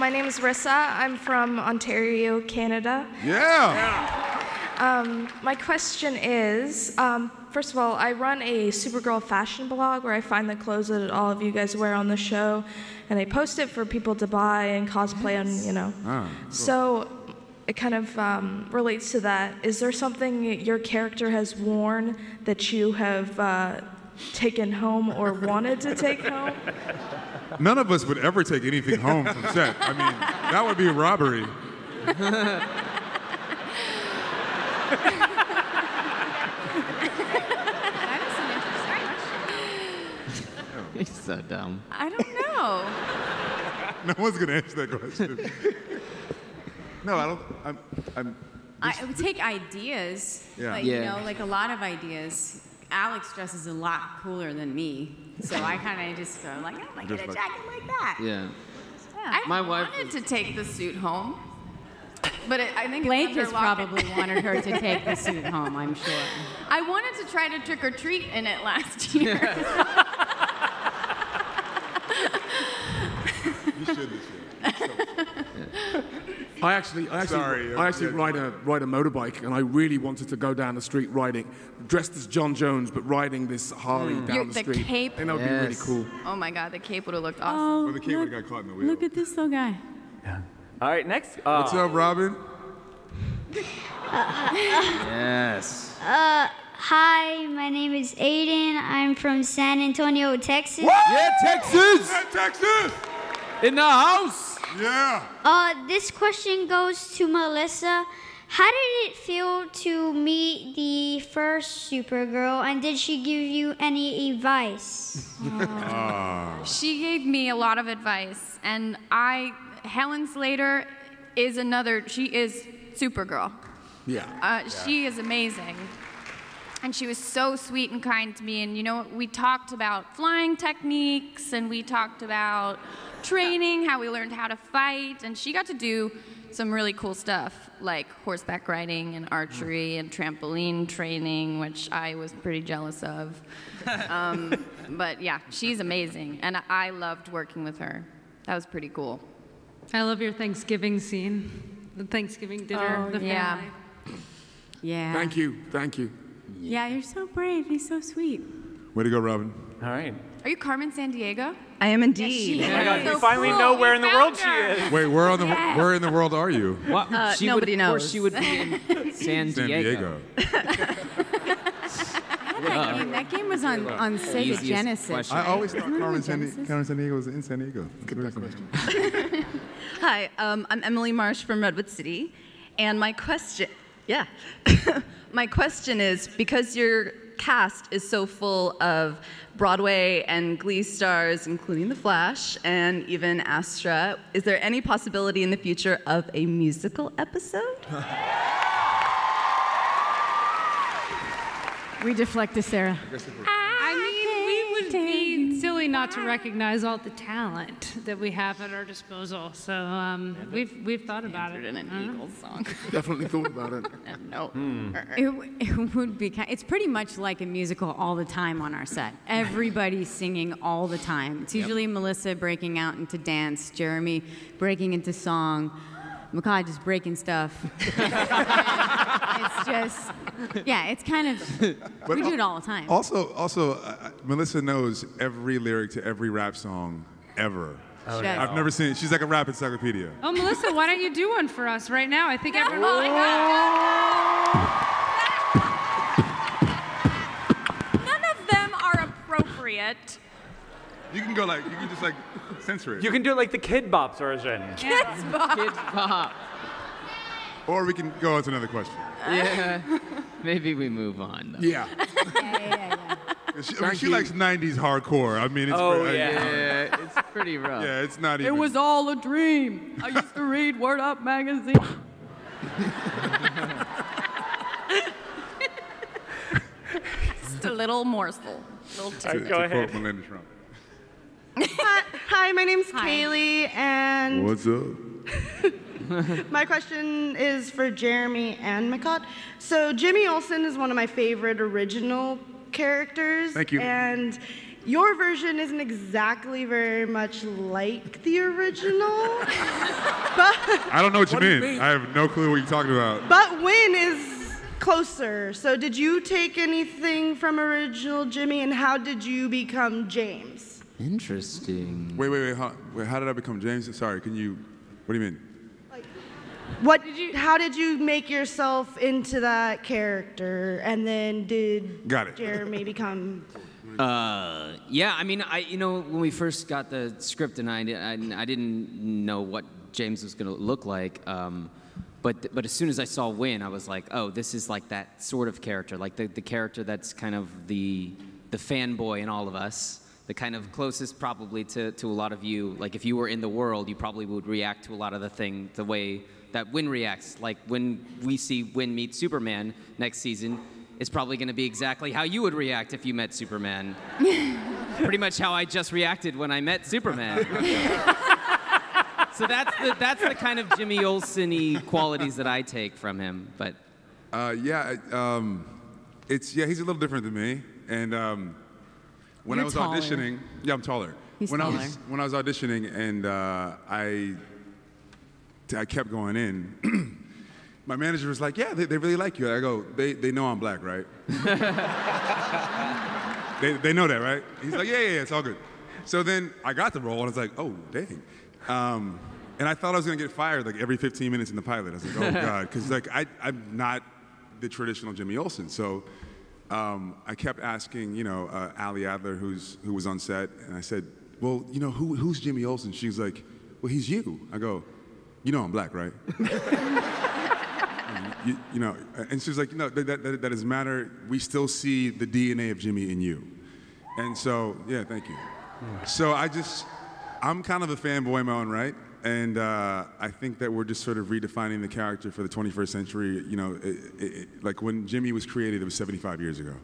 my name is Rissa. I'm from Ontario, Canada. My question is, first of all, I run a Supergirl fashion blog where I find the clothes that all of you guys wear on the show, and I post it for people to buy and cosplay on, you know. Cool. So it kind of relates to that. Is there something your character has worn that you have taken home or wanted to take home? None of us would ever take anything home from set. I mean, that would be a robbery. That is an interesting question. He's so dumb. I don't know. No one's gonna answer that question. No, I don't. I would take ideas. Yeah. Like, you know, like a lot of ideas. Alex dresses a lot cooler than me, so I kind of just go like, oh, I get a jacket like that. Yeah. I My wife wanted to take the suit home, but I think Blake it's has under lock probably wanted her to take the suit home, I'm sure. I wanted to try to trick or treat in it last year. You should this year. I actually ride a motorbike, and I really wanted to go down the street riding, dressed as John Jones, but riding this Harley down the street. The cape. And that would be really cool. Oh my God, the cape would have looked awesome. Oh, Well, the kid would have got caught in the wheel. look at this little guy. All right, next. What's up, Robin? Yes. Hi, my name is Aiden. I'm from San Antonio, Texas. What? Yeah, Texas! Yeah, Texas! In the house! Yeah! This question goes to Melissa. How did it feel to meet the first Supergirl, and did she give you any advice? She gave me a lot of advice, and Helen Slater is she is Supergirl. Yeah. She is amazing. And she was so sweet and kind to me, and you know, we talked about flying techniques, and we talked about training, how we learned how to fight, and she got to do some really cool stuff, like horseback riding and archery and trampoline training, which I was pretty jealous of. But yeah, she's amazing, and I loved working with her. That was pretty cool. I love your Thanksgiving scene, the Thanksgiving dinner, the family. Yeah. Thank you. Thank you. Yeah, you're so brave. He's so sweet. Way to go, Robin. All right. Are you Carmen Sandiego? I am indeed. Yes, Oh my God, so you finally cool. know where in the world she found is. Wait, where in the world are you? Nobody knows. Of course, she would be in San Diego. That game was on Sega Easiest Genesis. question. I always thought Carmen Sandiego was in San Diego. Good question. Hi, I'm Emily Marsh from Redwood City, and my question, my question is, because your cast is so full of Broadway and Glee stars, including The Flash and even Astra, is there any possibility in the future of a musical episode? We deflect to Sarah. I mean, we would be silly not to recognize all the talent that we have at our disposal. So we've thought about it. In an Eagles song. Definitely thought about it. No. It would be. It's pretty much like a musical all the time on our set. Everybody's singing all the time. It's usually Melissa breaking out into dance, Jeremy breaking into song, Mehcad just breaking stuff. It's just, yeah, it's kind of, we do it all the time. Also, Melissa knows every lyric to every rap song ever. Oh, yeah. I've never seen it. She's like a rap encyclopedia. Oh, Melissa, why don't you do one for us right now? I think everyone. Oh my God. None of them are appropriate. You can go like, you can just like censor it. You can do like the Kid Bops version. Kids Bop. Kids Bop. Or we can go on to another question. Yeah. Maybe we move on, though. Yeah. She likes 90s hardcore. I mean, it's Yeah, it's pretty rough. Yeah, it's not even. It was all a dream. I used to read Word Up magazine. Just a little morsel. Little All right, go ahead. Melinda Trump. Hi, my name's Kaylee, and What's up? my question is for Jeremy and Mehcad. So Jimmy Olsen is one of my favorite original characters. Thank you. And your version isn't exactly very much like the original. But I don't know what you mean. I have no clue what you're talking about. But Winn is closer. So did you take anything from original Jimmy, and how did you become James? Interesting. Wait, how did I become James? Sorry, what do you mean? How did you make yourself into that character, and then did Jeremy become? Yeah, I mean, when we first got the script, and I didn't know what James was going to look like, but as soon as I saw Winn, I was like, oh, this is like that sort of character, like the character that's kind of the fanboy in all of us, the kind of closest probably to a lot of you. Like if you were in the world, you probably would react to a lot of the way that Winn reacts. Like when we see Winn meet Superman next season, it's probably going to be exactly how you would react if you met Superman. Pretty much how I just reacted when I met Superman. So that's the kind of Jimmy Olsen-y qualities that I take from him. But he's a little different than me. And when I was auditioning, I'm taller. When I was auditioning and I kept going in. My manager was like, yeah, they really like you. I go, they know I'm black, right? they know that, right? He's like, yeah, it's all good. So then I got the role, and I was like, oh, dang. And I thought I was going to get fired like every 15 minutes in the pilot. I was like, oh, God, because like, I'm not the traditional Jimmy Olsen. So I kept asking, Ali Adler, who was on set, and I said, well, who's Jimmy Olsen? She was like, well, he's you. I go, I'm black, right? And she was like, no, that doesn't matter. We still see the DNA of Jimmy in you. And so, yeah, thank you. So I'm kind of a fanboy in my own right. And I think that we're just sort of redefining the character for the 21st century. Like when Jimmy was created, it was 75 years ago.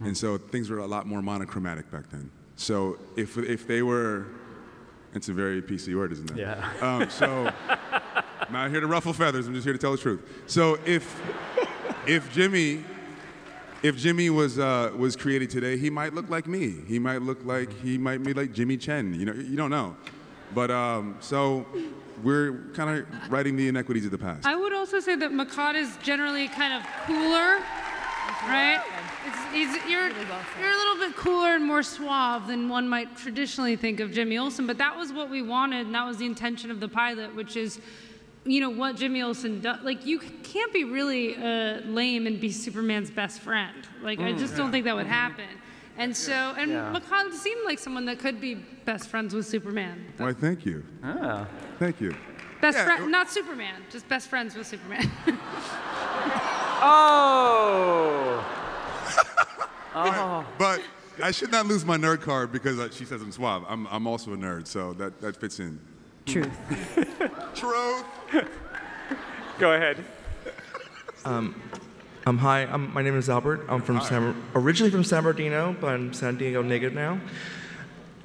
And so things were a lot more monochromatic back then. So if they were, it's a very PC word, isn't it? Yeah. So I'm not here to ruffle feathers. I'm just here to tell the truth. So if Jimmy was created today, he might look like me. He might be like Jimmy Chen. You don't know. But so we're kind of writing the inequities of the past. I would also say that Mehcad is generally kind of cooler, right? You're a little bit cooler and more suave than one might traditionally think of Jimmy Olsen, but that was what we wanted, and that was the intention of the pilot, which is, what Jimmy Olsen does. Like, you can't be really lame and be Superman's best friend. Like, I just don't think that would happen. And so, Mehcad seemed like someone that could be best friends with Superman. Why, thank you. Ah. Thank you. Best friend, not Superman, just best friends with Superman. But I should not lose my nerd card because she says I'm suave. I'm also a nerd, so that fits in. Truth. Truth. Go ahead. Hi, my name is Albert. I'm from originally from San Bernardino, but I'm San Diego native now.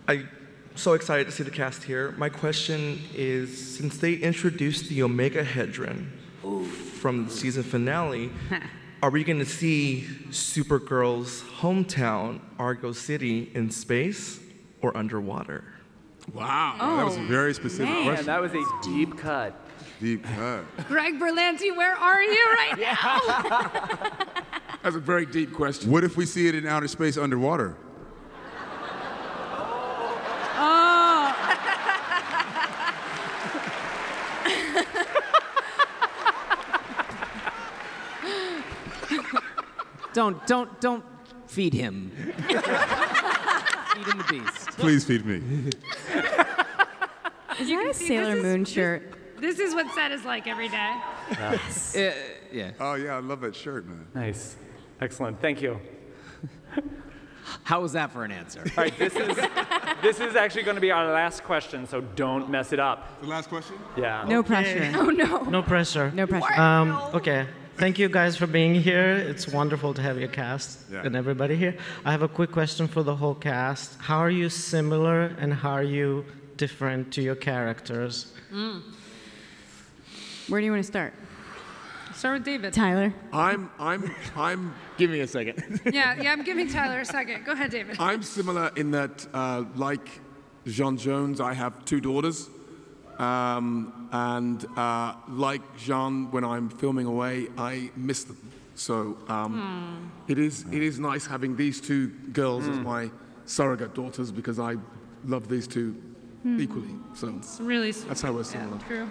I'm so excited to see the cast here. My question is, since they introduced the Omega Hedron from the season finale, are we going to see Supergirl's hometown, Argo City, in space or underwater? Wow, that was a very specific question. That was a deep cut. Deep cut. Greg Berlanti, where are you right now? That's a very deep question. What if we see it in outer space underwater? Don't feed him. Feed him the beast. Please feed me. Is that a Sailor Moon shirt? This is what set is like every day. Yes. Yeah. Oh yeah, I love that shirt, man. Nice. Excellent. Thank you. How was that for an answer? All right, this is actually going to be our last question, so don't mess it up. The last question? Yeah. No pressure. Oh no. No pressure. No pressure. Okay. Thank you guys for being here. It's wonderful to have your cast and everybody here. I have a quick question for the whole cast. How are you similar and how are you different to your characters? Where do you want to start? Start with David. Tyler. I'm. Give me a second. Yeah, I'm giving Tyler a second. Go ahead, David. I'm similar in that, like Jean Jones, I have 2 daughters. And like Jean, when I'm filming away, I miss them. So it is nice having these 2 girls as my surrogate daughters because I love these 2 equally. So it's really that's how we're similar. Yeah, true.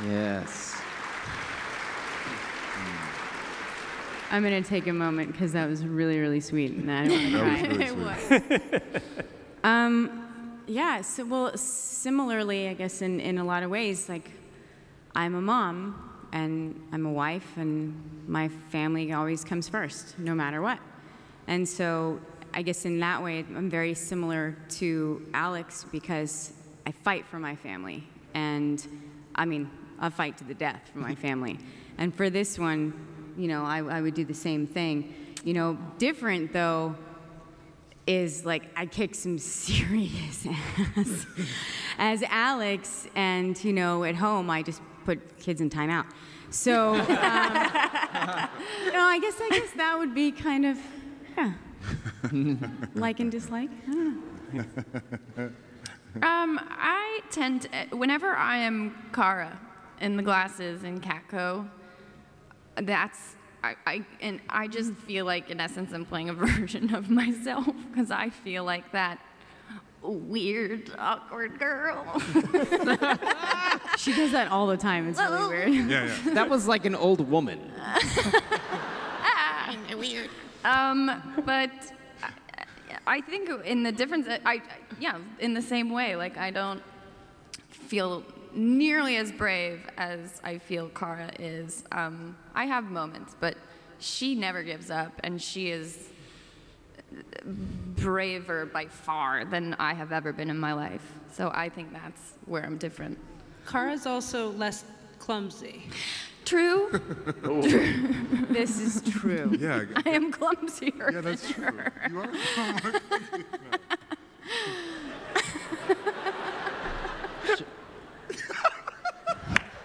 Yes. I'm going to take a moment because that was really, really sweet, and I don't want to cry. Yeah, so, well, similarly, I guess, in a lot of ways, like, I'm a mom, and I'm a wife, and my family always comes first, no matter what. And so, I guess in that way, I'm very similar to Alex because I fight for my family. And, I mean, I fight to the death for my family. And for this one, you know, I would do the same thing. You know, different, though, is like I kick some serious ass as Alex, and you know, at home I just put kids in timeout. So, you know, I guess that would be kind of, yeah, like and dislike. I tend to, whenever I am Kara in the glasses in Catco, that's. I just feel like, in essence, I'm playing a version of myself because I feel like that weird, awkward girl. She does that all the time. It's really weird. Yeah. That was like an old woman. Weird. But I think in the difference, in the same way, like I don't feel nearly as brave as I feel Kara is. I have moments, but she never gives up, and she is braver by far than I have ever been in my life. So I think that's where I'm different. Kara's also less clumsy. True. This is true. Yeah. I am clumsier. Yeah, that's true. You are.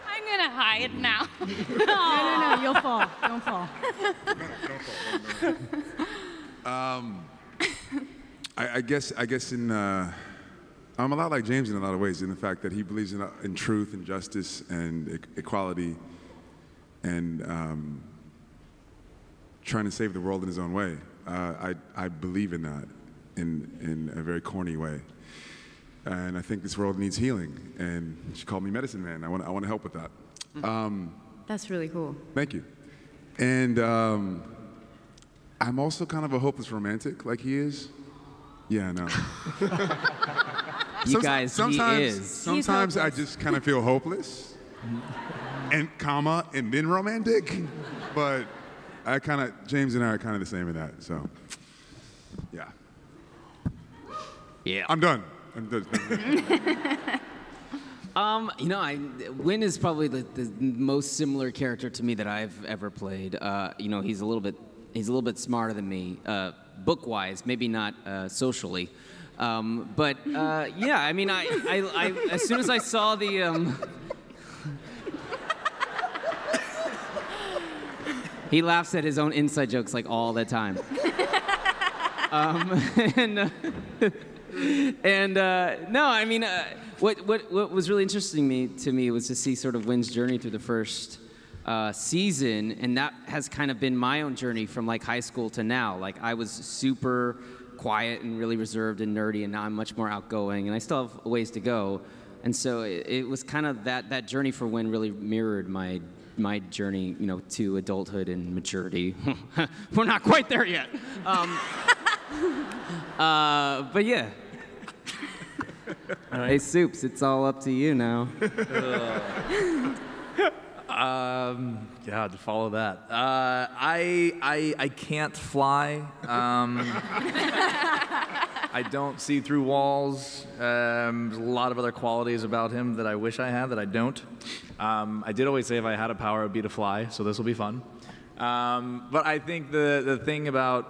I'm gonna hide now. No, you'll fall. Don't fall. I guess in I'm a lot like James in a lot of ways, in the fact that he believes in truth and justice and equality and trying to save the world in his own way. I believe in that in a very corny way. And I think this world needs healing. And she called me Medicine Man. I want to help with that. That's really cool. Thank you. And I'm also kind of a hopeless romantic, like he is. Yeah, I know. You guys, he is. Sometimes I just kind of feel hopeless, and then romantic. But James and I are kind of the same in that. So, yeah. Yeah. I'm done. You know, Winn is probably the most similar character to me that I've ever played. You know, he's a little bit smarter than me, book-wise, maybe not socially. But yeah, I mean, I as soon as I saw the he laughs at his own inside jokes like all the time. No, I mean, what was really interesting to me was to see sort of Winn's journey through the first season, and that has kind of been my own journey from like high school to now. Like I was super quiet and really reserved and nerdy, and now I'm much more outgoing, and I still have a ways to go. And so it was kind of that journey for Winn really mirrored my journey, you know, to adulthood and maturity. We're not quite there yet. But yeah. All right. Hey, Soups, it's all up to you now. Yeah, to follow that. I can't fly. I don't see through walls. There's a lot of other qualities about him that I wish I had that I don't. I did always say if I had a power, it would be to fly, so this will be fun. But I think the thing about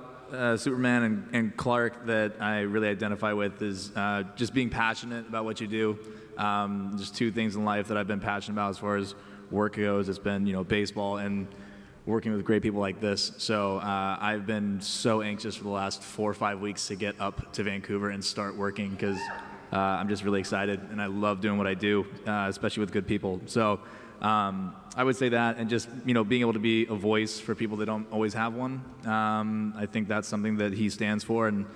Superman and Clark that I really identify with is just being passionate about what you do. Just two things in life that I've been passionate about as far as work goes. It's been, you know, baseball and working with great people like this. So I've been so anxious for the last 4 or 5 weeks to get up to Vancouver and start working because I'm just really excited and I love doing what I do, especially with good people. So I would say that, and just being able to be a voice for people that don't always have one. I think that's something that he stands for, and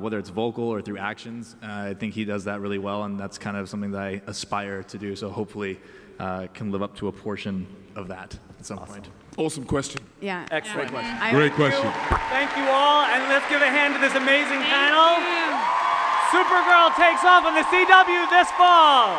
whether it's vocal or through actions, I think he does that really well, and that's kind of something that I aspire to do. So hopefully can live up to a portion of that at some point. Awesome question. Yeah. Excellent. Great question. Great question. Thank you all, and let's give a hand to this amazing panel. Supergirl takes off on the CW this fall.